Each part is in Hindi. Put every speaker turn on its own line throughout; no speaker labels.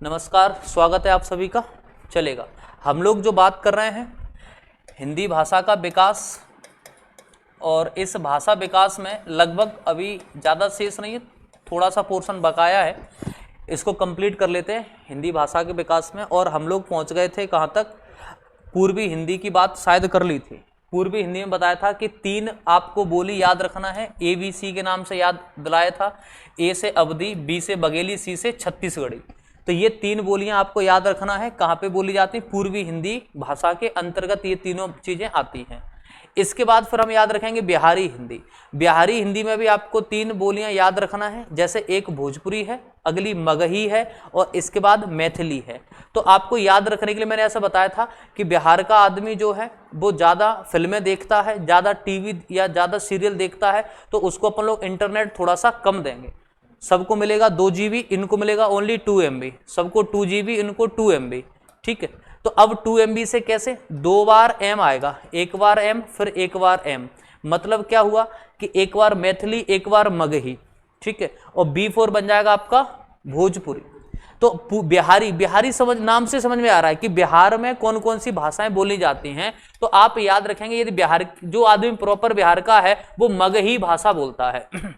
नमस्कार, स्वागत है आप सभी का। चलेगा, हम लोग जो बात कर रहे हैं हिंदी भाषा का विकास, और इस भाषा विकास में लगभग अभी ज़्यादा शेष नहीं है, थोड़ा सा पोर्शन बकाया है, इसको कंप्लीट कर लेते हैं हिंदी भाषा के विकास में। और हम लोग पहुंच गए थे कहाँ तक, पूर्वी हिंदी की बात शायद कर ली थी। पूर्वी हिंदी में बताया था कि 3 आपको बोली याद रखना है, ABC के नाम से याद दिलाया था। A से अवधी, B से बघेली, C से छत्तीसगढ़ी। तो ये 3 बोलियां आपको याद रखना है, कहाँ पे बोली जाती हैं, पूर्वी हिंदी भाषा के अंतर्गत ये तीनों चीजें आती हैं। इसके बाद फिर हम याद रखेंगे बिहारी हिंदी। बिहारी हिंदी में भी आपको 3 बोलियां याद रखना है, जैसे एक भोजपुरी है, अगली मगही है और इसके बाद मैथिली है। तो आपको याद रखने के लिए मैंने ऐसा बताया था कि बिहार का आदमी जो है वो ज़्यादा फिल्में देखता है, ज़्यादा टीवी या ज़्यादा सीरियल देखता है, तो उसको अपन लोग इंटरनेट थोड़ा सा कम देंगे। सबको मिलेगा 2 GB, इनको मिलेगा ओनली 2 MB, सबको 2 GB, इनको 2 MB। ठीक है, तो अब 2 MB से कैसे, 2 बार M आएगा, एक बार M फिर एक बार M। मतलब क्या हुआ कि एक बार मैथिली, एक बार मगही। ठीक है, और B4 बन जाएगा आपका भोजपुरी। तो बिहारी समझ, नाम से समझ में आ रहा है कि बिहार में कौन कौन सी भाषाएं बोली जाती हैं। तो आप याद रखेंगे, यदि बिहार जो आदमी प्रॉपर बिहार का है वो मगही भाषा बोलता है।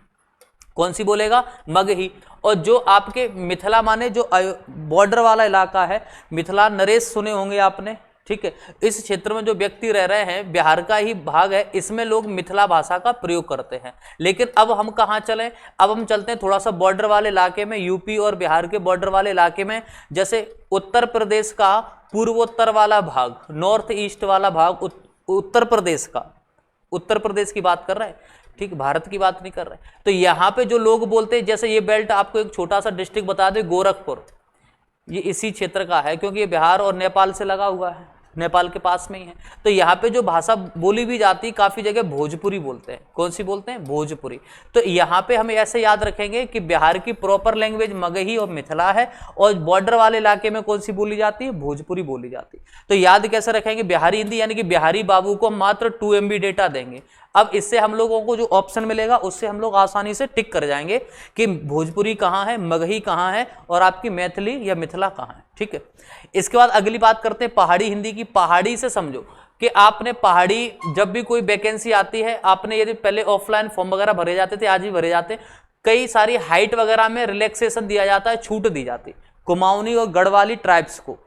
कौन सी बोलेगा, मगही। और जो आपके मिथिला माने जो बॉर्डर वाला इलाका है, मिथिला नरेश सुने होंगे आपने। ठीक है, इस क्षेत्र में जो व्यक्ति रह रहे हैं, बिहार का ही भाग है, इसमें लोग मिथिला भाषा का प्रयोग करते हैं। लेकिन अब हम कहाँ चलें, अब हम चलते हैं थोड़ा सा बॉर्डर वाले इलाके में, यूपी और बिहार के बॉर्डर वाले इलाके में। जैसे उत्तर प्रदेश का पूर्वोत्तर वाला भाग, नॉर्थ ईस्ट वाला भाग, उत्तर प्रदेश का, उत्तर प्रदेश की बात कर रहे हैं, ठीक, भारत की बात नहीं कर रहे। तो यहाँ पे जो लोग बोलते हैं, जैसे ये बेल्ट, आपको एक छोटा सा डिस्ट्रिक्ट बता दे, गोरखपुर, ये इसी क्षेत्र का है क्योंकि ये बिहार और नेपाल से लगा हुआ है, नेपाल के पास में ही है। तो यहाँ पे जो भाषा बोली भी जाती है, काफी जगह भोजपुरी बोलते हैं। कौन सी बोलते हैं, भोजपुरी। तो यहाँ पे हम ऐसे याद रखेंगे कि बिहार की प्रॉपर लैंग्वेज मगही और मिथिला है, और बॉर्डर वाले इलाके में कौन सी बोली जाती है, भोजपुरी बोली जाती है। तो याद कैसे रखेंगे, बिहारी हिंदी, यानी कि बिहारी बाबू को मात्र 2 MB डेटा देंगे। अब इससे हम लोगों को जो ऑप्शन मिलेगा उससे हम लोग आसानी से टिक कर जाएंगे कि भोजपुरी कहाँ है, मगही कहाँ है और आपकी मैथिली या मिथिला कहाँ है। ठीक है, इसके बाद अगली बात करते हैं पहाड़ी हिंदी की। पहाड़ी से समझो कि आपने पहाड़ी, जब भी कोई वैकेंसी आती है, आपने यदि पहले ऑफलाइन फॉर्म वगैरह भरे जाते थे, आज भी भरे जाते, कई सारी हाइट वगैरह में रिलैक्सेशन दिया जाता है, छूट दी जाती। कुमाऊनी और गढ़वाली ट्राइब्स को,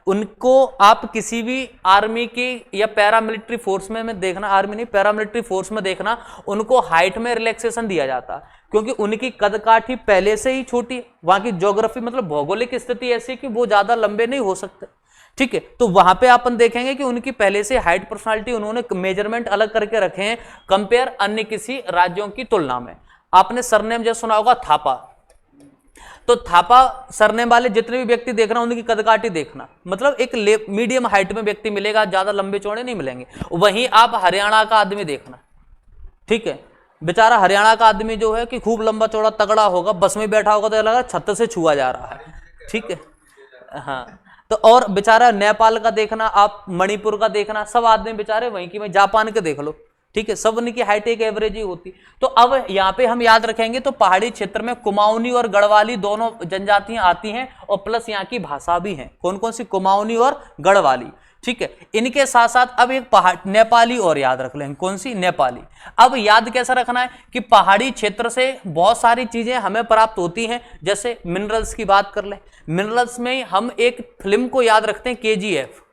उनको आप किसी भी आर्मी की या पैरामिलिट्री फोर्स में देखना, आर्मी नहीं, पैरामिलिट्री फोर्स में देखना, उनको हाइट में रिलैक्सेशन दिया जाता, क्योंकि उनकी कदकाठी पहले से ही छोटी, वहां की ज्योग्राफी मतलब भौगोलिक स्थिति ऐसी कि वो ज्यादा लंबे नहीं हो सकते। ठीक है, तो वहां पे अपन देखेंगे कि उनकी पहले से हाइट, पर्सनालिटी, उन्होंने मेजरमेंट अलग करके रखे हैं कंपेयर अन्य किसी राज्यों की तुलना में। आपने सरनेम जैसे सुना होगा थापा, तो थापा सरनेम वाले जितने भी व्यक्ति देखना, उनकी कदकाठी देखना, मतलब एक मीडियम हाइट में व्यक्ति मिलेगा, ज्यादा लंबे चौड़े नहीं मिलेंगे। वहीं आप हरियाणा का आदमी देखना, ठीक है, बेचारा हरियाणा का आदमी जो है कि खूब लंबा चौड़ा तगड़ा होगा, बस में बैठा होगा तो लगा छत से छुआ जा रहा है। ठीक है, हाँ। तो और बेचारा नेपाल का देखना, आप मणिपुर का देखना, सब आदमी बेचारे वहीं की, वहीं जापान के देख लो। ठीक है, सब उनकी हाइट एक एवरेज ही होती। तो अब यहाँ पे हम याद रखेंगे, तो पहाड़ी क्षेत्र में कुमाऊनी और गढ़वाली दोनों जनजातियां आती हैं, और प्लस यहाँ की भाषा भी है। कौन कौन सी, कुमाऊनी और गढ़वाली। ठीक है, इनके साथ साथ अब एक नेपाली और याद रख लें, कौन सी, नेपाली। अब याद कैसा रखना है कि पहाड़ी क्षेत्र से बहुत सारी चीजें हमें प्राप्त होती हैं, जैसे मिनरल्स की बात कर लें। मिनरल्स में हम एक फिल्म को याद रखते हैं, KGF,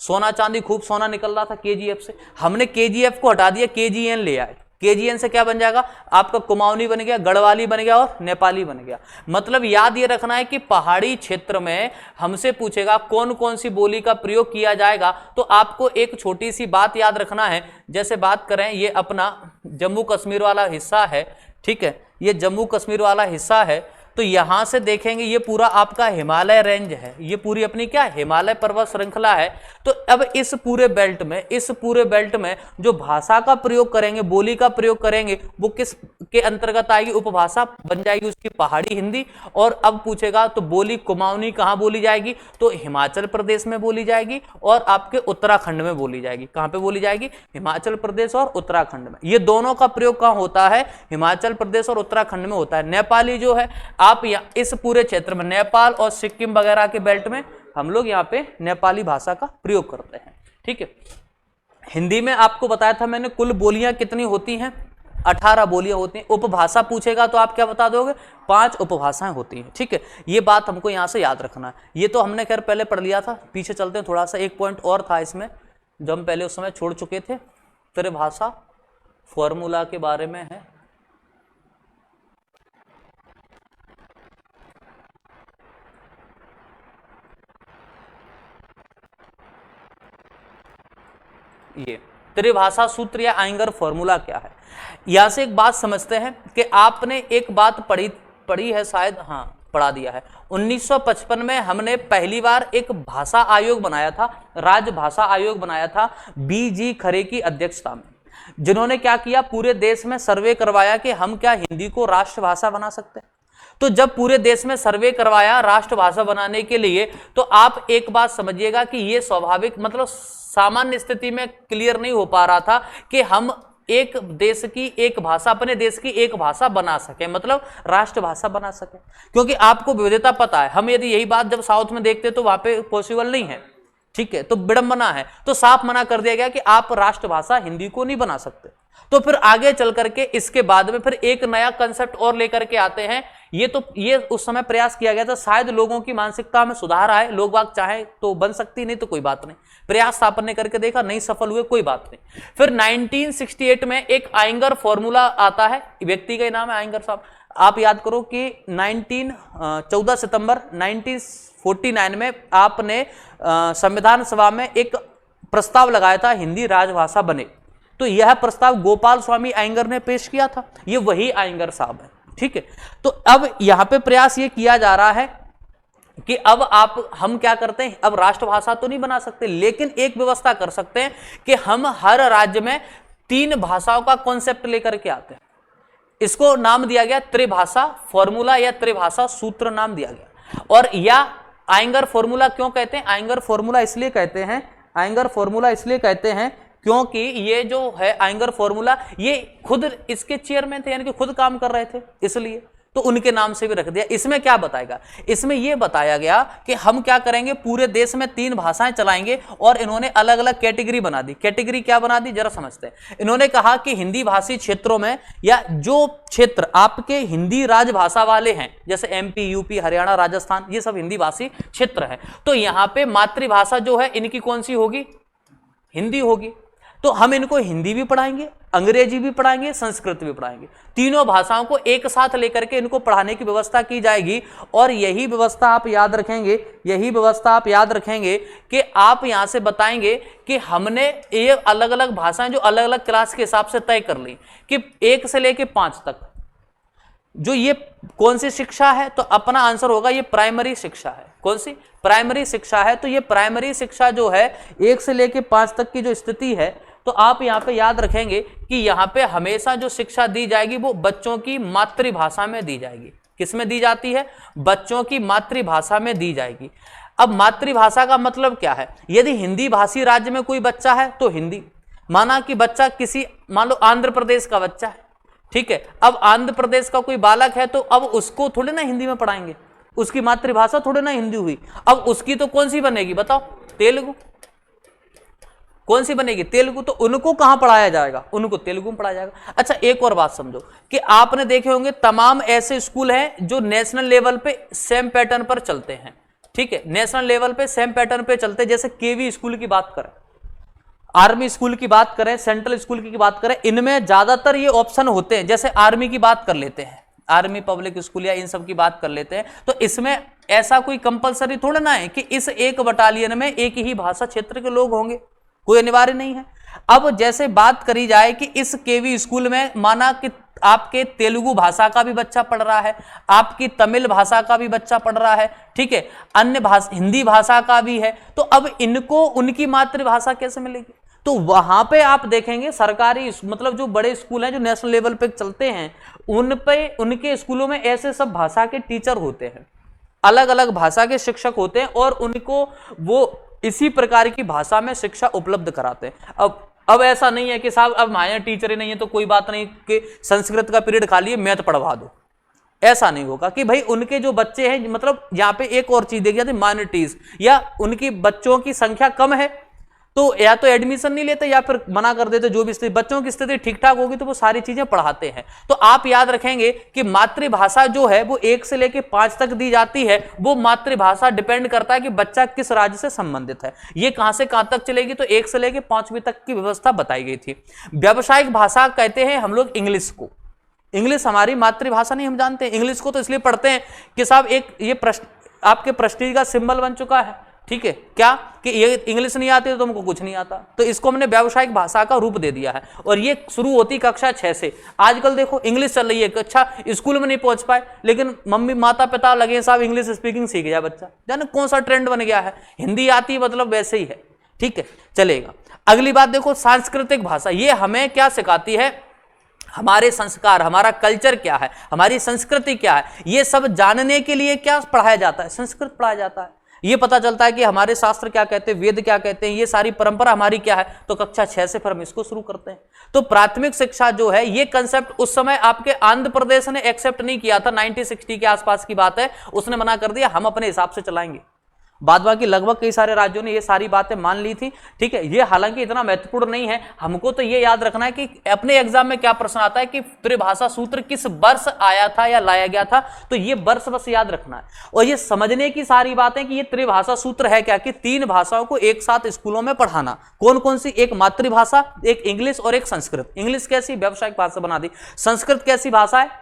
सोना चांदी खूब सोना निकल रहा था KGF से, हमने KGF को हटा दिया, KGN ले आए। KGN से क्या बन जाएगा, आपका कुमाऊनी बन गया, गढ़वाली बन गया और नेपाली बन गया। मतलब याद ये रखना है कि पहाड़ी क्षेत्र में हमसे पूछेगा कौन कौन सी बोली का प्रयोग किया जाएगा, तो आपको एक छोटी सी बात याद रखना है। जैसे बात करें, ये अपना जम्मू कश्मीर वाला हिस्सा है, ठीक है, ये जम्मू कश्मीर वाला हिस्सा है, तो यहां से देखेंगे ये पूरा आपका हिमालय रेंज है, ये पूरी अपनी क्या हिमालय पर्वत श्रृंखला है। तो अब इस पूरे बेल्ट में जो भाषा का प्रयोग करेंगे, बोली का प्रयोग करेंगे, वो किस के अंतर्गत आएगी, उपभाषा बन जाएगी उसकी पहाड़ी हिंदी। और अब पूछेगा तो बोली कुमाऊनी कहां बोली जाएगी, तो हिमाचल प्रदेश में बोली जाएगी और आपके उत्तराखंड में बोली जाएगी। कहां पे बोली जाएगी, हिमाचल प्रदेश और उत्तराखंड में। ये दोनों का प्रयोग कहां होता है, हिमाचल प्रदेश और उत्तराखंड में होता है। नेपाली जो है आप इस पूरे क्षेत्र में नेपाल और सिक्किम वगैरह के बेल्ट में हम लोग यहाँ पे नेपाली भाषा का प्रयोग करते हैं। ठीक है, हिंदी में आपको बताया था मैंने कुल बोलियां कितनी होती हैं, 18 बोलियां होती हैं। उपभाषा पूछेगा तो आप क्या बता दोगे, 5 उपभाषाएं होती हैं। ठीक है, ये बात हमको यहाँ से याद रखना है। ये तो हमने खैर पहले पढ़ लिया था, पीछे चलते हैं थोड़ा सा, एक पॉइंट और था इसमें जो हम पहले उस समय छोड़ चुके थे, त्रिभाषा फॉर्मूला के बारे में है। ये त्रिभाषा सूत्र या आइंगर फॉर्मूला क्या है, यहां से एक बात समझते हैं कि आपने एक बात पढ़ी है शायद, हाँ पढ़ा दिया है। 1955 में हमने पहली बार एक भाषा आयोग बनाया था, राजभाषा आयोग बनाया था BG खरे की अध्यक्षता में, जिन्होंने क्या किया, पूरे देश में सर्वे करवाया कि हम क्या हिंदी को राष्ट्रभाषा बना सकते हैं। तो जब पूरे देश में सर्वे करवाया राष्ट्रभाषा बनाने के लिए, तो आप एक बात समझिएगा कि ये स्वाभाविक मतलब सामान्य स्थिति में क्लियर नहीं हो पा रहा था कि हम एक देश की एक भाषा, अपने देश की एक भाषा बना सके, मतलब राष्ट्रभाषा बना सके, क्योंकि आपको विविधता पता है। हम यदि यही बात जब साउथ में देखते तो वहां पे पॉसिबल नहीं है। ठीक है, तो विडंबना है, तो साफ मना कर दिया गया कि आप राष्ट्रभाषा हिंदी को नहीं बना सकते। तो फिर आगे चल करके इसके बाद में फिर एक नया कंसेप्ट और लेकर के आते हैं। ये उस समय प्रयास किया गया था, शायद लोगों की मानसिकता में सुधार आए, लोग बाग चाहे तो बन सकती, नहीं तो कोई बात नहीं। प्रयास आपन ने करके देखा, नहीं सफल हुए, कोई बात नहीं। फिर 1968 में एक आइंगर फॉर्मूला आता है, व्यक्ति का नाम है आइंगर साहब। आप याद करो कि 14 सितंबर 1949 में आपने संविधान सभा में एक प्रस्ताव लगाया था, हिंदी राजभाषा बने। तो यह प्रस्ताव गोपाल स्वामी आइंगर ने पेश किया था, ये वही आइंगर साहब है। ठीक है, तो अब यहां पे प्रयास ये किया जा रहा है कि अब हम क्या करते हैं, अब राष्ट्रभाषा तो नहीं बना सकते, लेकिन एक व्यवस्था कर सकते हैं कि हम हर राज्य में 3 भाषाओं का कॉन्सेप्ट लेकर के आते हैं। इसको नाम दिया गया त्रिभाषा फॉर्मूला या त्रिभाषा सूत्र नाम दिया गया। और या आइंगर फॉर्मूला क्यों कहते हैं, आइंगर फॉर्मूला इसलिए कहते हैं, आइंगर फॉर्मूला इसलिए कहते हैं क्योंकि ये जो है आइंगर फॉर्मूला, ये खुद इसके चेयरमैन थे, यानी कि खुद काम कर रहे थे, इसलिए तो उनके नाम से भी रख दिया। इसमें क्या बताएगा, इसमें यह बताया गया कि हम क्या करेंगे, पूरे देश में 3 भाषाएं चलाएंगे। और इन्होंने अलग अलग कैटेगरी बना दी। कैटेगरी क्या बना दी, जरा समझते हैं। इन्होंने कहा कि हिंदी भाषी क्षेत्रों में, या जो क्षेत्र आपके हिंदी राजभाषा वाले हैं, जैसे MP, UP, हरियाणा, राजस्थान, ये सब हिंदी भाषी क्षेत्र है, तो यहां पर मातृभाषा जो है इनकी कौन सी होगी, हिंदी होगी। तो हम इनको हिंदी भी पढ़ाएंगे, अंग्रेजी भी पढ़ाएंगे, संस्कृत भी पढ़ाएंगे, तीनों भाषाओं को एक साथ लेकर के इनको पढ़ाने की व्यवस्था की जाएगी। और यही व्यवस्था आप याद रखेंगे, यही व्यवस्था आप याद रखेंगे कि आप यहां से बताएंगे कि हमने ये अलग अलग भाषाएं जो अलग अलग क्लास के हिसाब से तय कर ली कि 1 से लेके 5 तक जो ये कौन सी शिक्षा है, तो अपना आंसर होगा ये प्राइमरी शिक्षा है। कौन सी, प्राइमरी शिक्षा है। तो ये प्राइमरी शिक्षा जो है 1 से लेके 5 तक की जो स्थिति है, तो आप यहाँ पे याद रखेंगे कि यहाँ पे हमेशा जो शिक्षा दी जाएगी वो बच्चों की मातृभाषा में दी जाएगी। किसमें दी जाती है, बच्चों की मातृभाषा में दी जाएगी। अब मातृभाषा का मतलब क्या है, यदि हिंदी भाषी राज्य में कोई बच्चा है तो हिंदी, माना कि बच्चा किसी, मान लो आंध्र प्रदेश का बच्चा है, ठीक है, अब आंध्र प्रदेश का कोई बालक है, तो अब उसको थोड़े ना हिंदी में पढ़ाएंगे, उसकी मातृभाषा थोड़े ना हिंदी हुई। अब उसकी तो कौन सी बनेगी बताओ, तेलुगु। कौन सी बनेगी, तेलुगु। तो उनको कहां पढ़ाया जाएगा, उनको तेलुगु में पढ़ाया जाएगा। अच्छा, एक और बात समझो कि आपने देखे होंगे तमाम ऐसे स्कूल हैं जो नेशनल लेवल पे सेम पैटर्न पर चलते हैं। ठीक है, नेशनल लेवल पे सेम पैटर्न पे चलते हैं। जैसे केवी स्कूल की बात करें, आर्मी स्कूल की बात करें, सेंट्रल स्कूल की बात करें, इनमें ज्यादातर ये ऑप्शन होते हैं। जैसे आर्मी की बात कर लेते हैं, आर्मी पब्लिक स्कूल या इन सब की बात कर लेते हैं, तो इसमें ऐसा कोई कंपलसरी थोड़ा ना है कि इस एक बटालियन में एक ही भाषा क्षेत्र के लोग होंगे, कोई अनिवार्य नहीं है। अब जैसे बात करी जाए कि इस केवी स्कूल में माना कि आपके तेलुगु भाषा का भी बच्चा पढ़ रहा है, आपकी तमिल भाषा का भी बच्चा पढ़ रहा है, ठीक है, अन्य भाषा हिंदी भाषा का भी है, तो अब इनको उनकी मातृभाषा कैसे मिलेगी। तो वहां पे आप देखेंगे सरकारी मतलब जो बड़े स्कूल हैं जो नेशनल लेवल पे चलते हैं, उन पे उनके स्कूलों में ऐसे सब भाषा के टीचर होते हैं, अलग अलग भाषा के शिक्षक होते हैं, और उनको वो इसी प्रकार की भाषा में शिक्षा उपलब्ध कराते हैं। अब ऐसा नहीं है कि साहब अब हमारे टीचर ही नहीं है तो कोई बात नहीं कि संस्कृत का पीरियड खा लिए मैथ पढ़वा दो, ऐसा नहीं होगा कि भाई उनके जो बच्चे हैं, मतलब यहाँ पे एक और चीज देखी जाती है, माइनॉरिटीज या उनकी बच्चों की संख्या कम है तो या तो एडमिशन नहीं लेते या फिर मना कर देते, जो भी स्थिति, बच्चों की स्थिति ठीक ठाक होगी तो वो सारी चीजें पढ़ाते हैं। तो आप याद रखेंगे कि मातृभाषा जो है वो 1 से लेकर 5 तक दी जाती है। वो मातृभाषा डिपेंड करता है कि बच्चा किस राज्य से संबंधित है। ये कहां से कहां तक चलेगी, तो 1 से लेकर 5वीं तक की व्यवस्था बताई गई थी। व्यावसायिक भाषा कहते हैं हम लोग इंग्लिश को। इंग्लिश हमारी मातृभाषा नहीं, हम जानते हैं। इंग्लिश को तो इसलिए पढ़ते हैं कि साहब एक ये आपके प्रेस्टीज का सिंबल बन चुका है, ठीक है, क्या कि ये इंग्लिश नहीं आती तो तुमको कुछ नहीं आता, तो इसको हमने व्यावसायिक भाषा का रूप दे दिया है। और ये शुरू होती कक्षा 6 से। आजकल देखो इंग्लिश चल रही है, अच्छा स्कूल में नहीं पहुंच पाए लेकिन मम्मी माता पिता लगे साहब इंग्लिश स्पीकिंग सीख जाए बच्चा, जाने कौन सा ट्रेंड बन गया है। हिंदी आती मतलब वैसे ही है, ठीक है, चलेगा। अगली बात देखो, सांस्कृतिक भाषा, ये हमें क्या सिखाती है, हमारे संस्कार, हमारा कल्चर क्या है, हमारी संस्कृति क्या है, ये सब जानने के लिए क्या पढ़ाया जाता है, संस्कृत पढ़ाया जाता है। ये पता चलता है कि हमारे शास्त्र क्या कहते हैं, वेद क्या कहते हैं, ये सारी परंपरा हमारी क्या है, तो कक्षा 6 से फिर हम इसको शुरू करते हैं। तो प्राथमिक शिक्षा जो है, ये कंसेप्ट उस समय आपके आंध्र प्रदेश ने एक्सेप्ट नहीं किया था, 1960 के आसपास की बात है, उसने मना कर दिया, हम अपने हिसाब से चलाएंगे। बाद बाकी लगभग कई सारे राज्यों ने ये सारी बातें मान ली थी, ठीक है। ये हालांकि इतना महत्वपूर्ण नहीं है, हमको तो ये याद रखना है कि अपने एग्जाम में क्या प्रश्न आता है कि त्रिभाषा सूत्र किस वर्ष आया था या लाया गया था, तो ये वर्ष बस याद रखना है। और ये समझने की सारी बातें कि ये त्रिभाषा सूत्र है क्या, कि 3 भाषाओं को एक साथ स्कूलों में पढ़ाना। कौन कौन सी, एक मातृभाषा, एक इंग्लिश और एक संस्कृत। इंग्लिश कैसी, व्यावसायिक भाषा बना दी। संस्कृत कैसी भाषा है,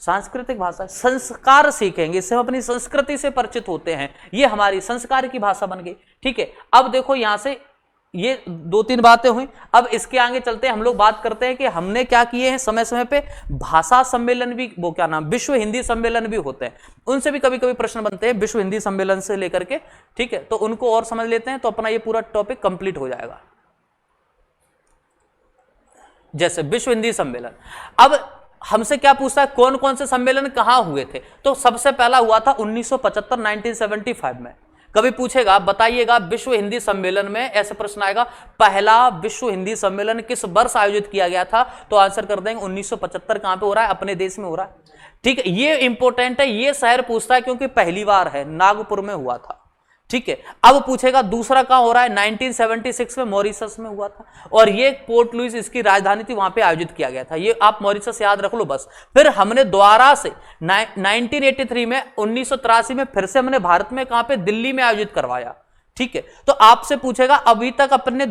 सांस्कृतिक भाषा, संस्कार सीखेंगे, इससे हम अपनी संस्कृति से परिचित होते हैं, ये हमारी संस्कार की भाषा बन गई, ठीक है। अब देखो यहां से ये 2-3 बातें हुई, अब इसके आगे चलते हैं, हम लोग बात करते हैं कि हमने क्या किए हैं। समय समय पे भाषा सम्मेलन भी, वो क्या नाम, विश्व हिंदी सम्मेलन भी होते हैं, उनसे भी कभी कभी प्रश्न बनते हैं विश्व हिंदी सम्मेलन से लेकर के, ठीक है। तो उनको और समझ लेते हैं तो अपना ये पूरा टॉपिक कंप्लीट हो जाएगा। जैसे विश्व हिंदी सम्मेलन, अब हमसे क्या पूछता है, कौन कौन से सम्मेलन कहां हुए थे, तो सबसे पहला हुआ था 1975 1975 में। कभी पूछेगा बताइएगा विश्व हिंदी सम्मेलन में, ऐसा प्रश्न आएगा पहला विश्व हिंदी सम्मेलन किस वर्ष आयोजित किया गया था, तो आंसर कर देंगे 1975। कहां पे हो रहा है, अपने देश में हो रहा है, ठीक है। ये इंपॉर्टेंट है, ये शहर पूछता है क्योंकि पहली बार है, नागपुर में हुआ था, ठीक है। अब पूछेगा दूसरा कहां हो रहा है, 1976 में मॉरिशस में हुआ था, और ये पोर्ट लुइस इसकी राजधानी थी, वहां पे आयोजित किया गया था। ये आप मॉरिशस याद रख लो बस। फिर हमने दोबारा से 1983 में 1983 में फिर से हमने भारत में कहां पे, दिल्ली में आयोजित करवाया, ठीक है। तो आपसे पूछेगा अभी तक अपने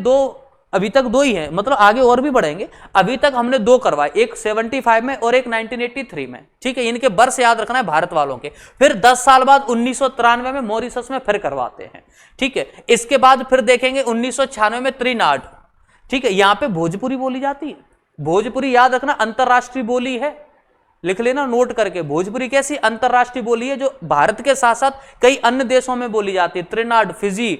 अभी तक 2 ही हैं, मतलब आगे और भी बढ़ेंगे। अभी तक हमने 2 करवाए, एक 75 में और एक 1983 में, ठीक है। इनके वर्ष याद रखना है भारत वालों के। फिर 10 साल बाद 1993 में मॉरिशस में फिर करवाते हैं, ठीक है। इसके बाद फिर देखेंगे 1996 में त्रिनाड, ठीक है। यहां पे भोजपुरी बोली जाती है, भोजपुरी याद रखना अंतरराष्ट्रीय बोली है, लिख लेना नोट करके। भोजपुरी कैसी अंतरराष्ट्रीय बोली है, जो भारत के साथ साथ कई अन्य देशों में बोली जाती है, त्रिनाड, फिजी,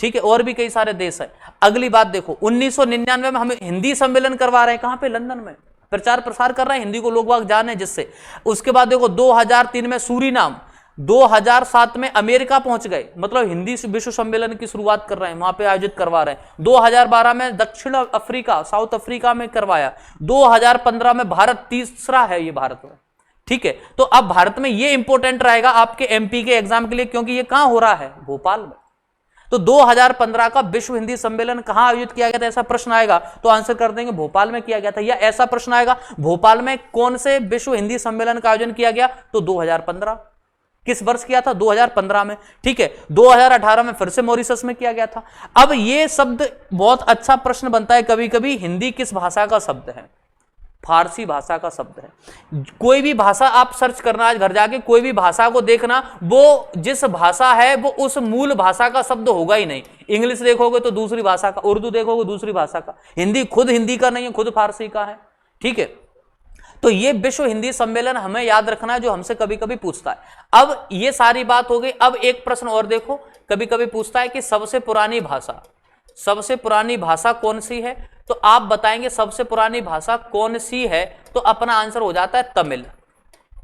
ठीक है, और भी कई सारे देश है। अगली बात देखो, 1999 में हम हिंदी सम्मेलन करवा रहे हैं, कहां पे, लंदन में, प्रचार प्रसार कर रहे हैं, हिंदी को लोग बाग जाने जिससे। उसके बाद देखो 2003 में सूरीनाम, 2007 में अमेरिका पहुंच गए, मतलब हिंदी विश्व सम्मेलन की शुरुआत कर रहे हैं, वहां पे आयोजित करवा रहे हैं। 2012 में दक्षिण अफ्रीका, साउथ अफ्रीका में करवाया। 2015 में भारत, तीसरा है ये भारत में, ठीक है। तो अब भारत में ये इंपॉर्टेंट रहेगा आपके एमपी के एग्जाम के लिए, क्योंकि ये कहां हो रहा है, भोपाल में। तो 2015 का विश्व हिंदी सम्मेलन कहां आयोजित किया गया था, ऐसा प्रश्न आएगा तो आंसर कर देंगे भोपाल में किया गया था। या ऐसा प्रश्न आएगा भोपाल में कौन से विश्व हिंदी सम्मेलन का आयोजन किया गया, तो 2015। किस वर्ष किया था, 2015 में, ठीक है। 2018 में फिर से मॉरिशस में किया गया था। अब ये शब्द बहुत अच्छा प्रश्न बनता है कभी कभी, हिंदी किस भाषा का शब्द है, फारसी भाषा का शब्द है। कोई भी भाषा आप सर्च करना, आज घर जाके कोई भी भाषा को देखना, वो जिस भाषा है वो उस मूल भाषा का शब्द होगा ही नहीं। इंग्लिश देखोगे तो दूसरी भाषा का, उर्दू देखोगे दूसरी भाषा का, हिंदी खुद हिंदी का नहीं है, खुद फारसी का है, ठीक है। तो ये विश्व हिंदी सम्मेलन हमें याद रखना है, जो हमसे कभी कभी पूछता है। अब ये सारी बात हो गई। अब एक प्रश्न और देखो, कभी कभी पूछता है कि सबसे पुरानी भाषा, सबसे पुरानी भाषा कौन सी है, तो आप बताएंगे सबसे पुरानी भाषा कौन सी है, तो अपना आंसर हो जाता है तमिल।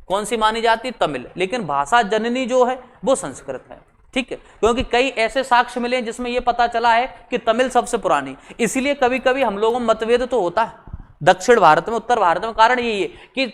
कौन सी मानी जाती है, तमिल। लेकिन भाषा जननी जो है वो संस्कृत है, ठीक है। क्योंकि कई ऐसे साक्ष्य मिले जिसमें यह पता चला है कि तमिल सबसे पुरानी। इसीलिए कभी कभी हम लोगों में मतभेद तो होता है, दक्षिण भारत में, उत्तर भारत में। कारण यही है कि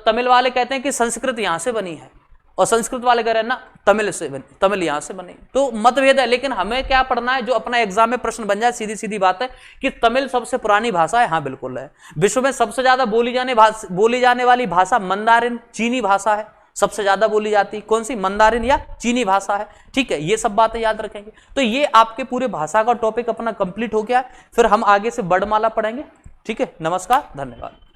तमिल वाले कहते हैं कि संस्कृत यहां से बनी है और संस्कृत वाले कह रहे हैं ना तमिल से बनी, तमिल यहां से बनी। तो मतभेद है, लेकिन हमें क्या पढ़ना है जो अपना एग्जाम में प्रश्न बन जाए, सीधी सीधी बात है कि तमिल सबसे पुरानी भाषा है। हाँ बिल्कुल है। विश्व में सबसे ज्यादा बोली जाने वाली भाषा मंदारिन चीनी भाषा है, सबसे ज्यादा बोली जाती कौन सी, मंदारिन या चीनी भाषा है। ठीक है, ये सब बातें याद रखेंगे। तो ये आपके पूरे भाषा का टॉपिक अपना कंप्लीट हो गया। फिर हम आगे से वर्णमाला पढ़ेंगे। ठीक है, नमस्कार, धन्यवाद।